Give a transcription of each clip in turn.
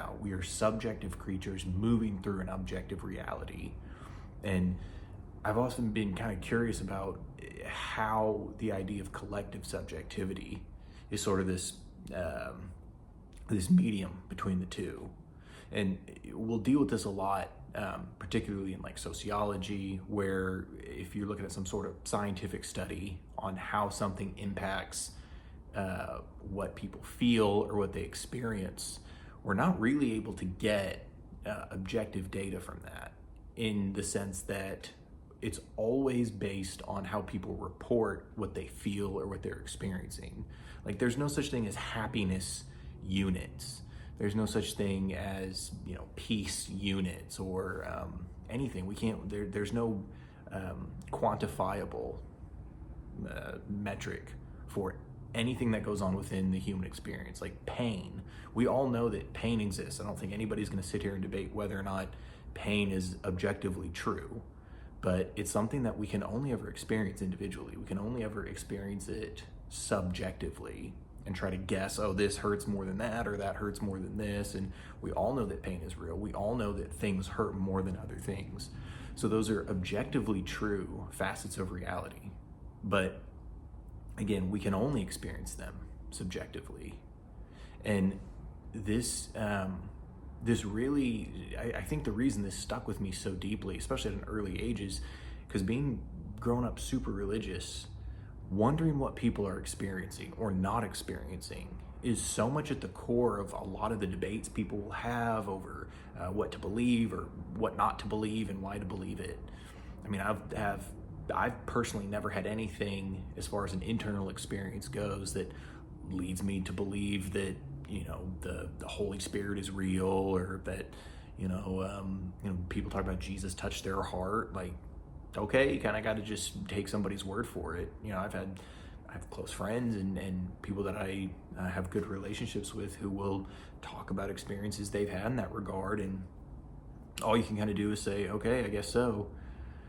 out. We are subjective creatures moving through an objective reality. And I've often been kind of curious about how the idea of collective subjectivity is sort of this this medium between the two. And we'll deal with this a lot, particularly in like sociology, where if you're looking at some sort of scientific study on how something impacts what people feel or what they experience, we're not really able to get objective data from that, in the sense that it's always based on how people report what they feel or what they're experiencing. Like, there's no such thing as happiness units. There's no such thing as, peace units or anything. We can't, there's no quantifiable metric for anything that goes on within the human experience. Like pain, we all know that pain exists. I don't think anybody's going to sit here and debate whether or not pain is objectively true, but it's something that we can only ever experience individually. We can only ever experience it subjectively and try to guess, oh, this hurts more than that, or that hurts more than this. And we all know that pain is real. We all know that things hurt more than other things. So those are objectively true facets of reality. But again, we can only experience them subjectively. And this really, I think the reason this stuck with me so deeply, especially at an early age, is because being grown up super religious, wondering what people are experiencing or not experiencing is so much at the core of a lot of the debates people will have over what to believe or what not to believe and why to believe it. I mean, I've personally never had anything as far as an internal experience goes that leads me to believe that, the Holy Spirit is real, or that, people talk about Jesus touched their heart. Like, okay, you kind of got to just take somebody's word for it. I have close friends and people that I have good relationships with who will talk about experiences they've had in that regard. And all you can kind of do is say, okay, I guess so.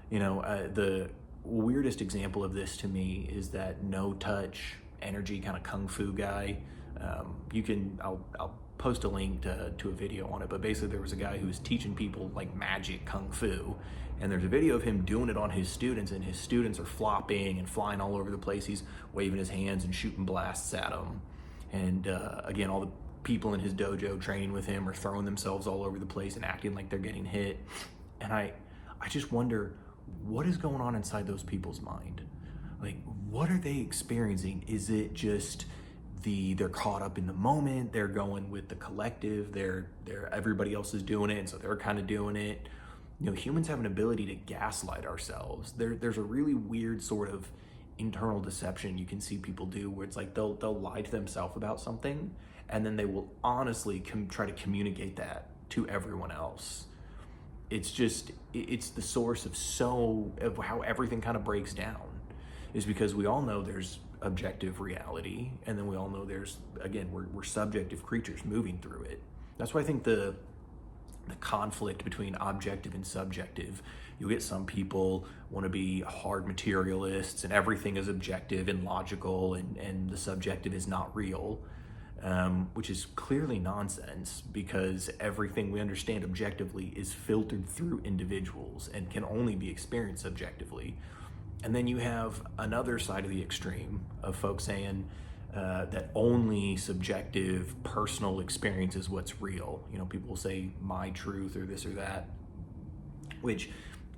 The weirdest example of this to me is that no touch energy kind of kung fu guy. I'll post a link to a video on it, but basically there was a guy who was teaching people like magic kung fu, and there's a video of him doing it on his students, and his students are flopping and flying all over the place. He's waving his hands and shooting blasts at them. And again, all the people in his dojo training with him are throwing themselves all over the place and acting like they're getting hit. And I just wonder, what is going on inside those people's mind? Like, what are they experiencing? Is it just they're caught up in the moment, they're going with the collective, they're everybody else is doing it, and so they're kind of doing it? Humans have an ability to gaslight ourselves. There's a really weird sort of internal deception you can see people do, where it's like they'll lie to themselves about something, and then they will honestly try to communicate that to everyone else. It's the source of how everything kind of breaks down, is because we all know there's objective reality, and then we all know there's, again, we're subjective creatures moving through it. That's why I think the conflict between objective and subjective, you'll get some people want to be hard materialists and everything is objective and logical, and the subjective is not real, which is clearly nonsense, because everything we understand objectively is filtered through individuals and can only be experienced subjectively. And then you have another side of the extreme of folks saying that only subjective personal experience is what's real. People will say my truth or this or that, which,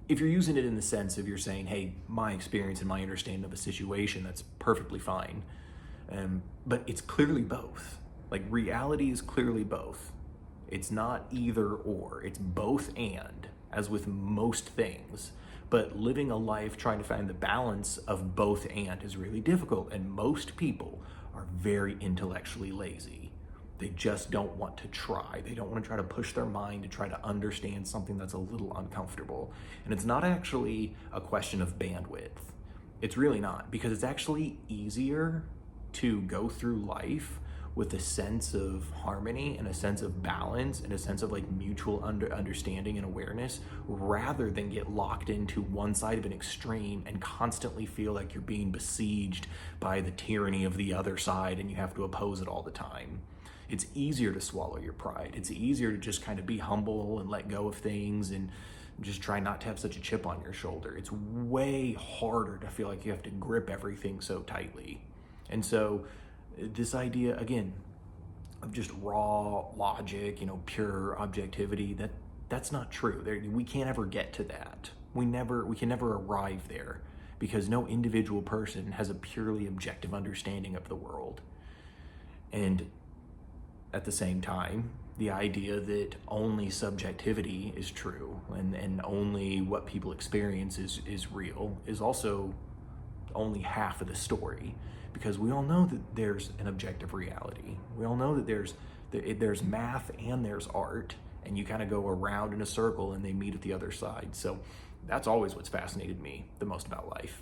if you're using it in the sense of you're saying, hey, my experience and my understanding of a situation, that's perfectly fine. But it's clearly both. Like, reality is clearly both. It's not either or, it's both and, as with most things. But living a life trying to find the balance of both and is really difficult, and most people are very intellectually lazy. They just don't want to try. They don't want to try to push their mind to try to understand something that's a little uncomfortable. And it's not actually a question of bandwidth. It's really not, because it's actually easier to go through life with a sense of harmony and a sense of balance and a sense of like mutual understanding and awareness, rather than get locked into one side of an extreme and constantly feel like you're being besieged by the tyranny of the other side and you have to oppose it all the time. It's easier to swallow your pride. It's easier to just kind of be humble and let go of things and just try not to have such a chip on your shoulder. It's way harder to feel like you have to grip everything so tightly. And so this idea, again, of just raw logic, pure objectivity, that's not true. We can't ever get to that. We can never arrive there, because no individual person has a purely objective understanding of the world. And at the same time, the idea that only subjectivity is true and only what people experience is real is also only half of the story, because we all know that there's an objective reality. We all know that there's math and there's art, and you kind of go around in a circle and they meet at the other side. So that's always what's fascinated me the most about life.